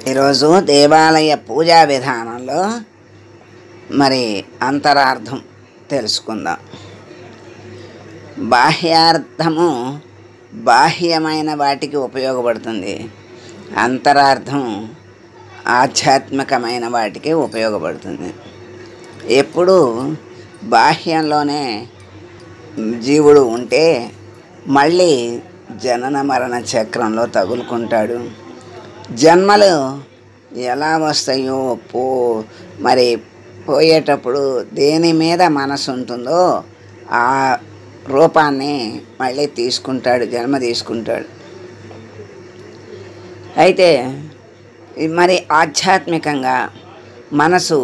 ఈరోజు దేవాలయ పూజా విధానంలో మరి అంతరార్థం తెలుసుకుందాం. బాహ్యార్థము బాహ్యమైన వాటికి ఉపయోగపడుతుంది, అంతరార్థం ఆధ్యాత్మికమైన వాటికి ఉపయోగపడుతుంది. ఎప్పుడు బాహ్యంలోనే జీవుడు ఉంటే మళ్ళీ జనన మరణ చక్రంలో తగులుకుంటాడు. జన్మలు ఎలా వస్తాయో మరి పోయేటప్పుడు దేని మీద మనసు ఉంటుందో ఆ రూపాన్ని మళ్ళీ తీసుకుంటాడు, జన్మ తీసుకుంటాడు. అయితే మరి ఆధ్యాత్మికంగా మనసు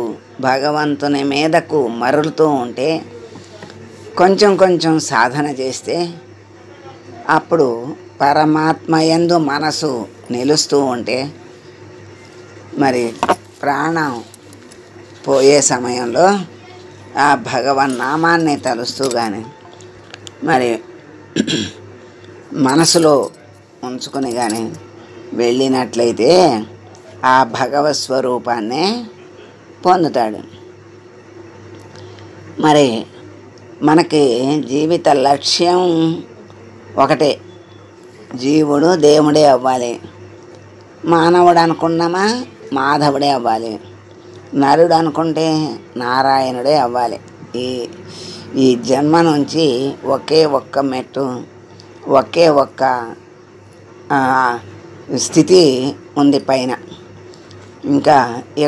భగవంతుని మీదకు మరలుతూ ఉంటే కొంచెం కొంచెం సాధన చేస్తే అప్పుడు పరమాత్మ యందు మనసు నిలుస్తూ ఉంటే మరి ప్రాణం పోయే సమయంలో ఆ భగవన్నామాన్ని తలుస్తూ కానీ మరి మనసులో ఉంచుకుని కానీ వెళ్ళినట్లయితే ఆ భగవత్ స్వరూపాన్ని పొందుతాడు. మరి మనకి జీవిత లక్ష్యం ఒకటే, జీవుడు దేవుడే అవ్వాలి. మానవుడు అనుకున్నామా మాధవుడే అవ్వాలి, నరుడు అనుకుంటే నారాయణుడే అవ్వాలి. ఈ జన్మ నుంచి ఒకే ఒక్క మెట్టు, ఒకే ఒక్క స్థితి ఉంది పైన, ఇంకా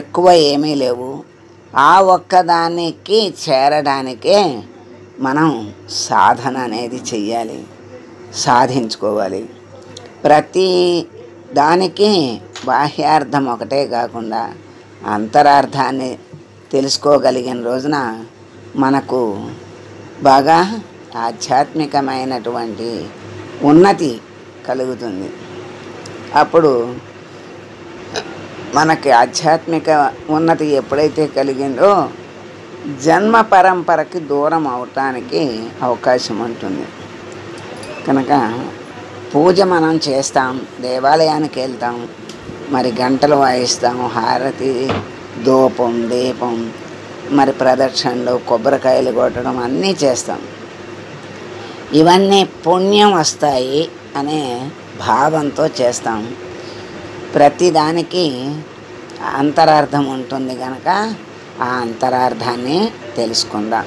ఎక్కువ ఏమీ లేవు. ఆ ఒక్కదానికి చేరడానికే మనం సాధన అనేది చెయ్యాలి, సాధించుకోవాలి. ప్రతి దానికి బాహ్యార్థం ఒకటే కాకుండా అంతరార్థాన్ని తెలుసుకోగలిగిన రోజున మనకు బాగా ఆధ్యాత్మికమైనటువంటి ఉన్నతి కలుగుతుంది. అప్పుడు మనకి ఆధ్యాత్మిక ఉన్నతి ఎప్పుడైతే కలిగిందో జన్మ పరంపరకి దూరం అవటానికి అవకాశం ఉంటుంది. కనుక పూజ మనం చేస్తాం, దేవాలయానికి వెళ్తాం, మరి గంటలు వాయిస్తాం, హారతి, ధూపం, దీపం, మరి ప్రదక్షిణలు, కొబ్బరికాయలు కొట్టడం అన్నీ చేస్తాం. ఇవన్నీ పుణ్యం వస్తాయి అనే భావంతో చేస్తాం. ప్రతిదానికి అంతరార్థం ఉంటుంది కనుక ఆ అంతరార్థాన్ని తెలుసుకుందాం.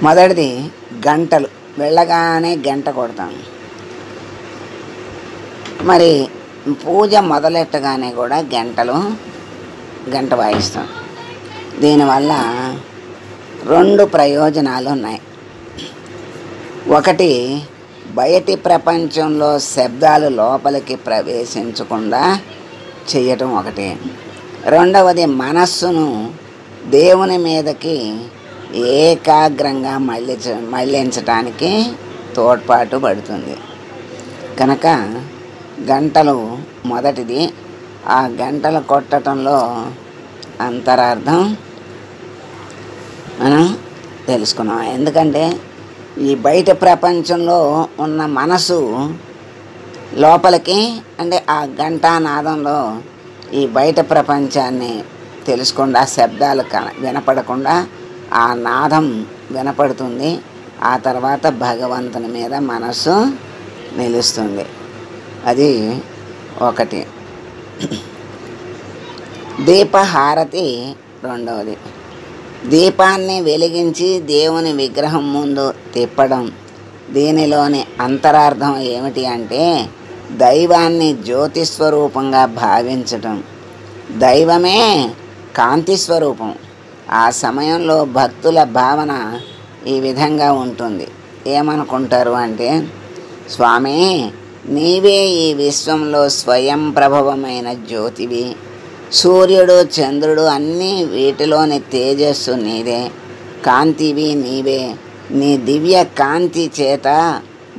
మొదటిది గంటలు. వెళ్ళగానే గంట కొడతాం. మరి పూజ మొదలెట్టగానే కూడా గంట వాయిస్తాం. దీనివల్ల రెండు ప్రయోజనాలు ఉన్నాయి. ఒకటి, బయటి ప్రపంచంలో శబ్దాలు లోపలికి ప్రవేశించకుండా చేయటం ఒకటి. రెండవది, మనస్సును దేవుని మీదకి ఏకాగ్రంగా మళ్ళించటానికి తోడ్పాటు పడుతుంది. కనుక గంటలు మొదటిది. ఆ గంటలు కొట్టడంలో అంతరార్థం మనం తెలుసుకున్నాం. ఎందుకంటే ఈ బయట ప్రపంచంలో ఉన్న మనసు లోపలికి, అంటే ఆ ఘంటానాదంలో ఈ బయట ప్రపంచాన్ని తెలుసుకుండా, శబ్దాలు వినపడకుండా ఆ నాదం వినపడుతుంది. ఆ తర్వాత భగవంతుని మీద మనసు నిలుస్తుంది. అది ఒకటి. దీపహారతి రెండవది. దీపాన్ని వెలిగించి దేవుని విగ్రహం ముందు తిప్పడం. దీనిలోని అంతరార్థం ఏమిటి అంటే దైవాన్ని జ్యోతి స్వరూపంగా భావించటం. దైవమే కాంతి స్వరూపం. ఆ సమయంలో భక్తుల భావన ఈ విధంగా ఉంటుంది. ఏమనుకుంటారు అంటే, స్వామి నీవే ఈ విశ్వంలో స్వయం ప్రభవమైన జ్యోతివి, సూర్యుడు చంద్రుడు అన్నీ వీటిలోని తేజస్సు నీదే, కాంతివి నీవే. నీ దివ్య కాంతి చేత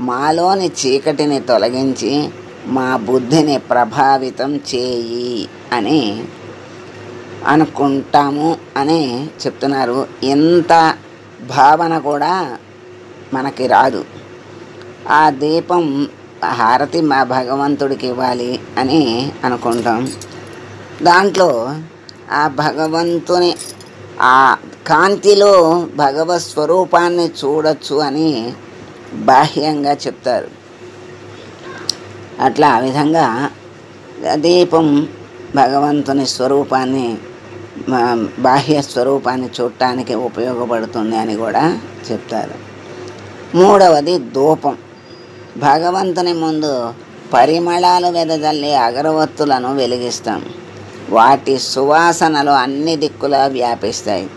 మాలోని చీకటిని తొలగించి మా బుద్ధిని ప్రభావితం చేయి అని అనుకుంటాము అని చెప్తున్నారు. ఇంత భావన కూడా మనకి రాదు. ఆ దీపం హారతి మా భగవంతుడికి ఇవ్వాలి అని అనుకుంటాం. దాంట్లో ఆ భగవంతుని ఆ కాంతిలో భగవత్ స్వరూపాన్ని చూడొచ్చు అని బాహ్యంగా చెప్తారు. అట్లా ఆ విధంగా దీపం భగవంతుని స్వరూపాన్ని బాహ్య స్వరూపాన్ని చూడటానికి ఉపయోగపడుతుంది అని కూడా చెప్తారు. మూడవది ధూపం. భగవంతుని ముందు పరిమళాలు వెదజల్లి అగరవత్తులను వెలిగిస్తాం. వాటి సువాసనలు అన్ని దిక్కులా వ్యాపిస్తాయి.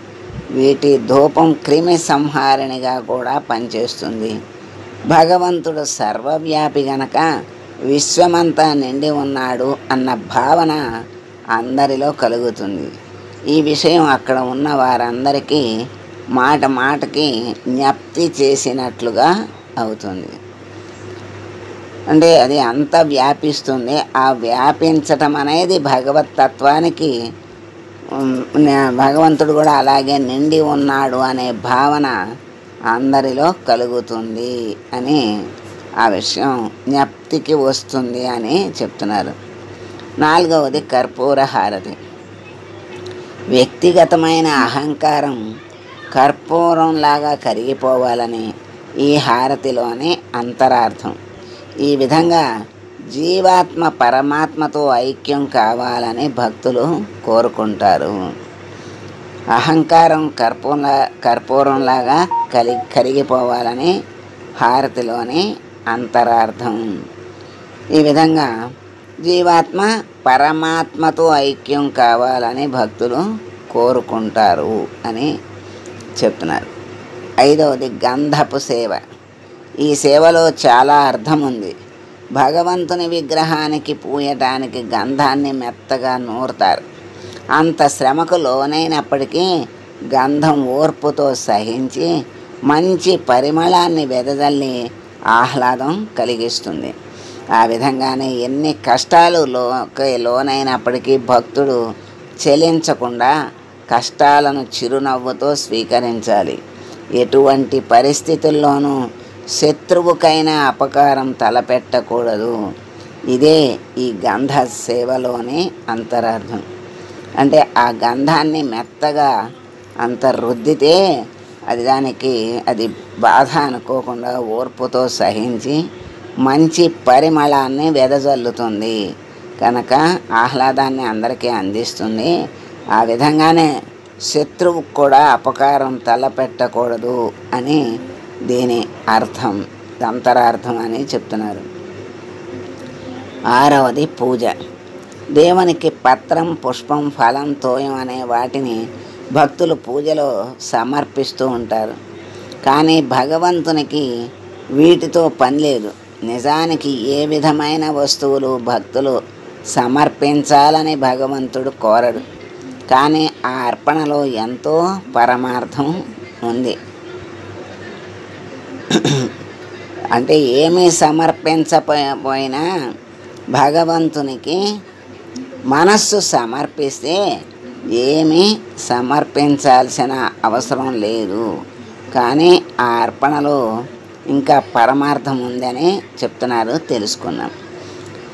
వీటి ధూపం క్రిమి సంహారిణిగా కూడా పనిచేస్తుంది. భగవంతుడు సర్వవ్యాపి గనక విశ్వమంతా నిండి ఉన్నాడు అన్న భావన అందరిలో కలుగుతుంది. ఈ విషయం అక్కడ ఉన్న వారందరికీ మాట మాటకి జ్ఞప్తి చేసినట్లుగా అవుతుంది. అంటే అది అంత వ్యాపిస్తుంది. ఆ వ్యాపించటం అనేది భగవతత్వానికి భగవంతుడు కూడా అలాగే నిండి ఉన్నాడు అనే భావన అందరిలో కలుగుతుంది అని ఆ విషయం జ్ఞప్తికి వస్తుంది అని చెప్తున్నారు. నాలుగవది కర్పూర హారతి. వ్యక్తిగతమైన అహంకారం కర్పూరంలాగా కరిగిపోవాలని ఈ హారతిలోని అంతరార్థం. ఈ విధంగా జీవాత్మ పరమాత్మతో ఐక్యం కావాలని భక్తులు కోరుకుంటారు. అహంకారం కర్పూరంలాగా కరిగిపోవాలని హారతిలోని అంతరార్థం. ఈ విధంగా జీవాత్మ పరమాత్మతో ఐక్యం కావాలని భక్తులు కోరుకుంటారు అని చెప్తున్నారు. ఐదవది గంధపు సేవ. ఈ సేవలో చాలా అర్థం ఉంది. భగవంతుని విగ్రహానికి పూయటానికి గంధాన్ని మెత్తగా నూరుతారు. అంత శ్రమకు లోనైనప్పటికీ గంధం ఓర్పుతో సహించి మంచి పరిమళాన్ని వెదజల్లి ఆహ్లాదం కలిగిస్తుంది. ఆ విధంగానే ఎన్ని కష్టాలు లోనైనప్పటికీ భక్తుడు చెలించకుండా కష్టాలను చిరునవ్వుతో స్వీకరించాలి. ఎటువంటి పరిస్థితుల్లోనూ శత్రువుకైనా అపకారం తలపెట్టకూడదు. ఇదే ఈ గంధ సేవలోని అంతరార్థం. అంటే ఆ గంధాన్ని మెత్తగా అంత రుద్దితే అది బాధ అనుకోకుండా ఓర్పుతో సహించి మంచి పరిమళాన్ని వెదజల్లుతుంది కనుక ఆహ్లాదాన్ని అందరికీ అందిస్తుంది. ఆ విధంగానే శత్రువుకు కూడా అపకారం తలపెట్టకూడదు అని దీని అర్థం, అంతరార్థం అని చెప్తున్నారు. ఆరవది పూజ. దేవునికి పత్రం, పుష్పం, ఫలం, తోయం అనే వాటిని భక్తులు పూజలో సమర్పిస్తూ ఉంటారు. కానీ భగవంతునికి వీటితో పని లేదు. నిజానికి ఏ విధమైన వస్తువులు భక్తులు సమర్పించాలని భగవంతుడు కోరడు. కానీ ఆ అర్పణలో ఎంతో పరమార్థం ఉంది. అంటే ఏమీ సమర్పించకపోయినా భగవంతునికి మనస్సు సమర్పిస్తే ఏమీ సమర్పించాల్సిన అవసరం లేదు. కానీ ఆ అర్పణలో ఇంకా పరమార్థం ఉందని చెప్తున్నారు, తెలుసుకున్నాం.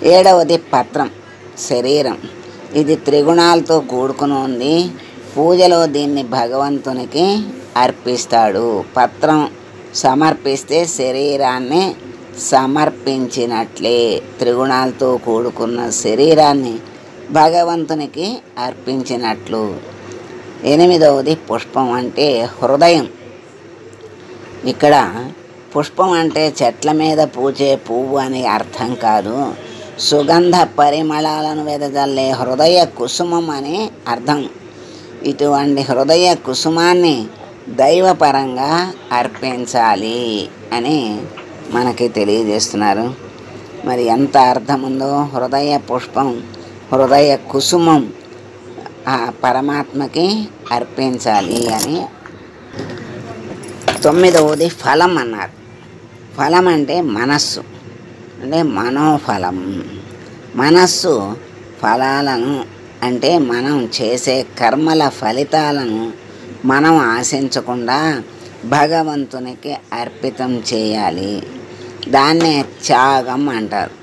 ఏడవది పత్రం, శరీరం. ఇది త్రిగుణాలతో కూడుకుని ఉంది. పూజలో దీన్ని భగవంతునికి అర్పిస్తాడు. పత్రం సమర్పిస్తే శరీరాన్ని సమర్పించినట్లే. త్రిగుణాలతో కూడుకున్న శరీరాన్ని భగవంతునికి అర్పించినట్లు. ఎనిమిదవది పుష్పం, అంటే హృదయం. ఇక్కడ పుష్పం అంటే చెట్ల మీద పూచే పువ్వు అని అర్థం కాదు. సుగంధ పరిమళాలను వెదజల్లే హృదయ కుసుమం అని అర్థం. ఇటువంటి హృదయ కుసుమాన్ని దైవపరంగా అర్పించాలి అని మనకి తెలియజేస్తున్నారు. మరి ఎంత అర్థం ఉందో. హృదయ పుష్పం, హృదయ కుసుమం ఆ పరమాత్మకి అర్పించాలి అని. తొమ్మిదవది ఫలం అన్నారు. ఫలం అంటే మనస్సు, అంటే మనోఫలం. మనస్సు ఫలాలను అంటే మనం చేసే కర్మల ఫలితాలను మనం ఆశించకుండా భగవంతునికి అర్పితం చేయాలి. దాన్నే త్యాగం అంటారు.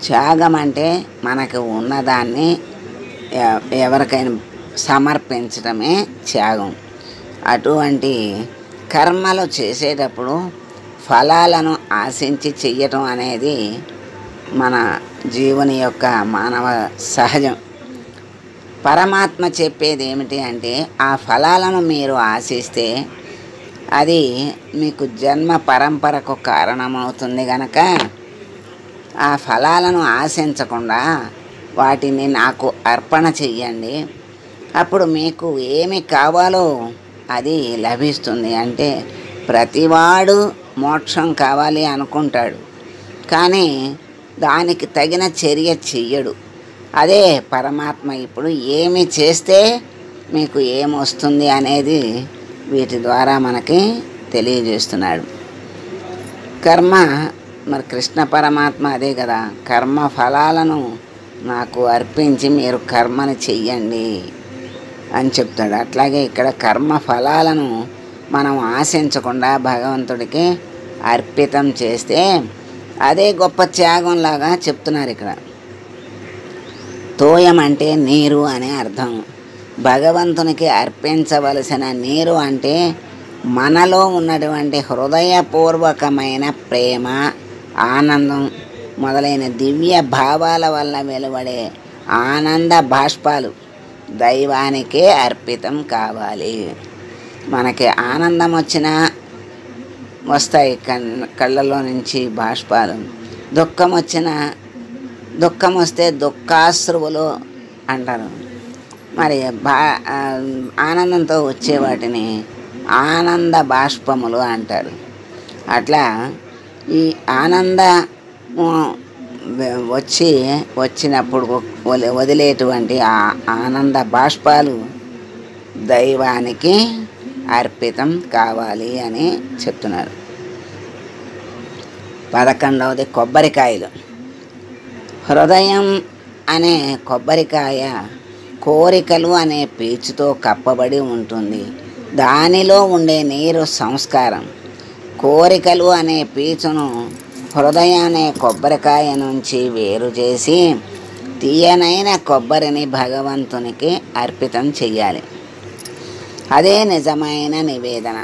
త్యాగం అంటే మనకు ఉన్నదాన్ని ఎవరికైనా సమర్పించడమే త్యాగం. అటువంటి కర్మలు చేసేటప్పుడు ఫలాలను ఆశించి చెయ్యటం అనేది మన జీవుని యొక్క మానవ సహజం. పరమాత్మ చెప్పేది ఏమిటి అంటే, ఆ ఫలాలను మీరు ఆశిస్తే అది మీకు జన్మ పరంపరకు కారణమవుతుంది కనుక ఆ ఫలాలను ఆశించకుండా వాటిని నాకు అర్పణ చెయ్యండి. అప్పుడు మీకు ఏమి కావాలో అది లభిస్తుంది. అంటే ప్రతివాడు మోక్షం కావాలి అనుకుంటాడు, కానీ దానికి తగిన చర్య చెయ్యడు. అదే పరమాత్మ ఇప్పుడు ఏమి చేస్తే మీకు ఏమొస్తుంది అనేది వీటి ద్వారా మనకి తెలియజేస్తున్నాడు. కర్మ మరి కృష్ణ పరమాత్మ అదే కదా, కర్మ ఫలాలను నాకు అర్పించి మీరు కర్మని చెయ్యండి అని చెప్తాడు. అట్లాగే ఇక్కడ కర్మ ఫలాలను మనం ఆశించకుండా భగవంతుడికి అర్పితం చేస్తే అదే గొప్ప త్యాగంలాగా చెప్తున్నారు. ఇక్కడ తోయం అంటే నీరు అనే అర్థం. భగవంతునికి అర్పించవలసిన నీరు అంటే మనలో ఉన్నటువంటి హృదయపూర్వకమైన ప్రేమ, ఆనందం మొదలైన దివ్య భావాల వల్ల వెలువడే ఆనంద బాష్పాలు దైవానికే అర్పితం కావాలి. మనకి ఆనందం వచ్చినా వస్తాయి కళ్ళలో నుంచి బాష్పాలు, దుఃఖం వస్తే దుఃఖాశ్రువులు అంటారు. మరి ఆనందంతో వచ్చే వాటిని ఆనంద బాష్పములు అంటారు. అట్లా ఈ ఆనందము వచ్చినప్పుడు వదిలేటువంటి ఆ ఆనంద బాష్పాలు దైవానికి అర్పితం కావాలి అని చెప్తున్నారు. 11వది కొబ్బరికాయలు. హృదయం అనే కొబ్బరికాయ కోరికలు అనే పీచుతో కప్పబడి ఉంటుంది. దానిలో ఉండే నీరు సంస్కారం. కోరికలు అనే పీచును హృదయం అనే కొబ్బరికాయ నుంచి వేరు చేసి తీయనైన కొబ్బరిని భగవంతునికి అర్పితం చెయ్యాలి. అదే నిజమైన నివేదన.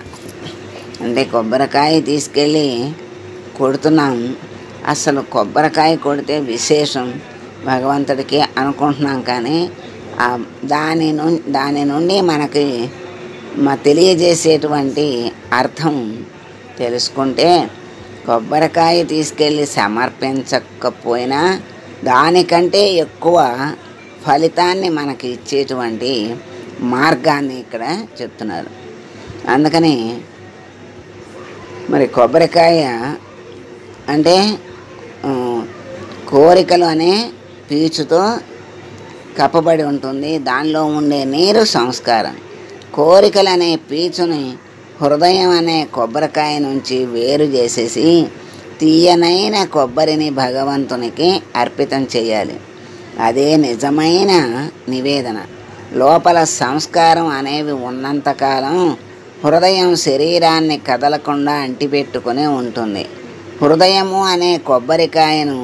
అంటే కొబ్బరికాయ తీసుకెళ్ళి కొడుతున్నాం, అసలు కొబ్బరికాయ కొడితే విశేషం భగవంతుడికి అనుకుంటున్నాం, కానీ దాని నుండి మనకి తెలియజేసేటువంటి అర్థం తెలుసుకుంటే కొబ్బరికాయ తీసుకెళ్ళి సమర్పించకపోయినా దానికంటే ఎక్కువ ఫలితాన్ని మనకి ఇచ్చేటువంటి మార్గాన్ని ఇక్కడ చెప్తున్నారు. అందుకని మరి కొబ్బరికాయ అంటే కోరికలు అనే పీచుతో కప్పబడి ఉంటుంది. దానిలో ఉండే నీరు సంస్కారం. కోరికలు అనే పీచుని హృదయం అనే కొబ్బరికాయ నుంచి వేరు చేసేసి తీయనైన కొబ్బరిని భగవంతునికి అర్పితం చేయాలి. అదే నిజమైన నివేదన. లోపల సంస్కారం అనేవి ఉన్నంతకాలం హృదయం శరీరాన్ని కదలకుండా అంటిపెట్టుకుని ఉంటుంది. హృదయము అనే కొబ్బరికాయను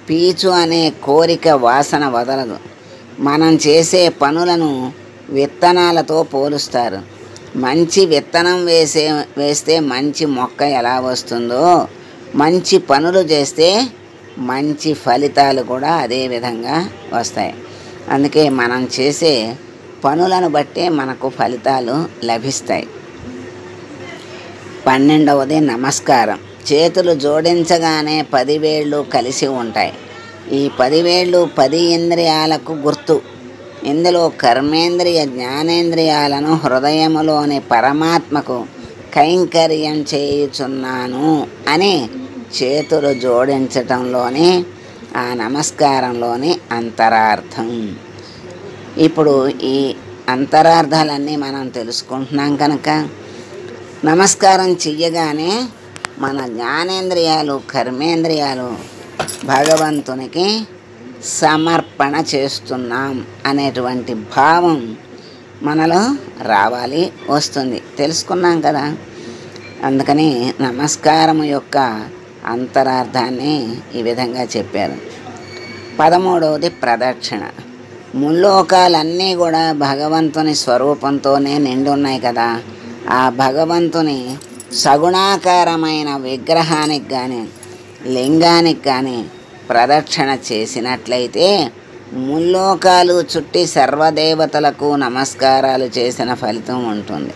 పీచు అనే కోరిక వాసన వదలదు. మనం చేసే పనులను విత్తనాలతో పోలుస్తారు. మంచి విత్తనం వేస్తే మంచి మొక్క ఎలా వస్తుందో, మంచి పనులు చేస్తే మంచి ఫలితాలు కూడా అదే విధంగా వస్తాయి. అందుకే మనం చేసే పనులను బట్టే మనకు ఫలితాలు లభిస్తాయి. 12వది నమస్కారం. చేతులు జోడించగానే 10 వేళ్ళు కలిసి ఉంటాయి. ఈ 10 వేళ్ళు 10 ఇంద్రియాలకు గుర్తు. ఇందులో కర్మేంద్రియ జ్ఞానేంద్రియాలను హృదయములోని పరమాత్మకు కైంకర్యం చేయుచున్నాను అని చేతులు జోడించటంలోని ఆ నమస్కారంలోని అంతరార్థం. ఇప్పుడు ఈ అంతరార్థాలన్నీ మనం తెలుసుకుంటున్నాం కనుక నమస్కారం చెయ్యగానే మన జ్ఞానేంద్రియాలు కర్మేంద్రియాలు భగవంతునికి సమర్పణ చేస్తున్నాం అనేటువంటి భావం మనలో రావాలి, వస్తుంది. తెలుసుకున్నాం కదా. అందుకని నమస్కారం యొక్క అంతరార్థాన్ని ఈ విధంగా చెప్పారు. 13వది ప్రదక్షిణ. ముల్లోకాలన్నీ కూడా భగవంతుని స్వరూపంతోనే నిండి ఉన్నాయి కదా. ఆ భగవంతుని సగుణాకారమైన విగ్రహానికి కానీ లింగానికి కానీ ప్రదక్షిణ చేసినట్లయితే ముల్లోకాలు చుట్టి సర్వదేవతలకు నమస్కారాలు చేసిన ఫలితం ఉంటుంది.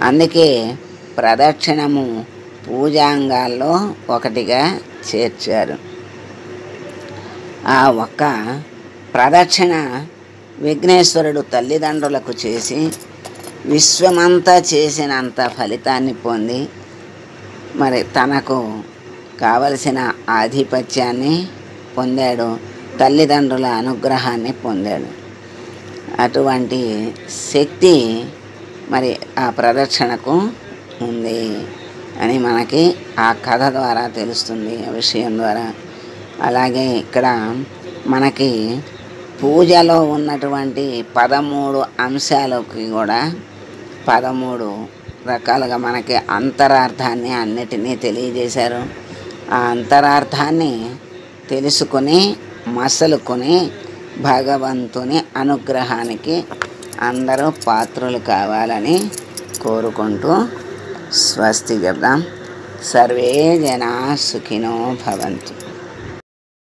అందుకే ప్రదక్షిణము పూజాంగాల్లో ఒకటిగా చేర్చారు. ఆ ఒక్క ప్రదక్షిణ విఘ్నేశ్వరుడు తల్లిదండ్రులకు చేసి విశ్వమంతా చేసినంత ఫలితాన్ని పొంది మరి తనకు కావలసిన ఆధిపత్యాన్ని పొందాడు, తల్లిదండ్రుల అనుగ్రహాన్ని పొందాడు. అటువంటి శక్తి మరి ఆ ప్రదక్షిణకు ఉంది అని మనకి ఆ కథ ద్వారా తెలుస్తుంది, ఆ విషయం ద్వారా. అలాగే ఇక్కడ మనకి పూజలో ఉన్నటువంటి 13 అంశాలకి కూడా 13 రకాలుగా మనకి అంతరార్థాన్ని అన్నిటినీ తెలియజేశారు. ఆ అంతరార్థాన్ని తెలుసుకొని మసలుకొని భగవంతుని అనుగ్రహానికి అందరూ పాత్రులు కావాలని కోరుకుంటూ స్వస్తి చెప్దాం. సర్వే జనా సుఖినో భవంతు.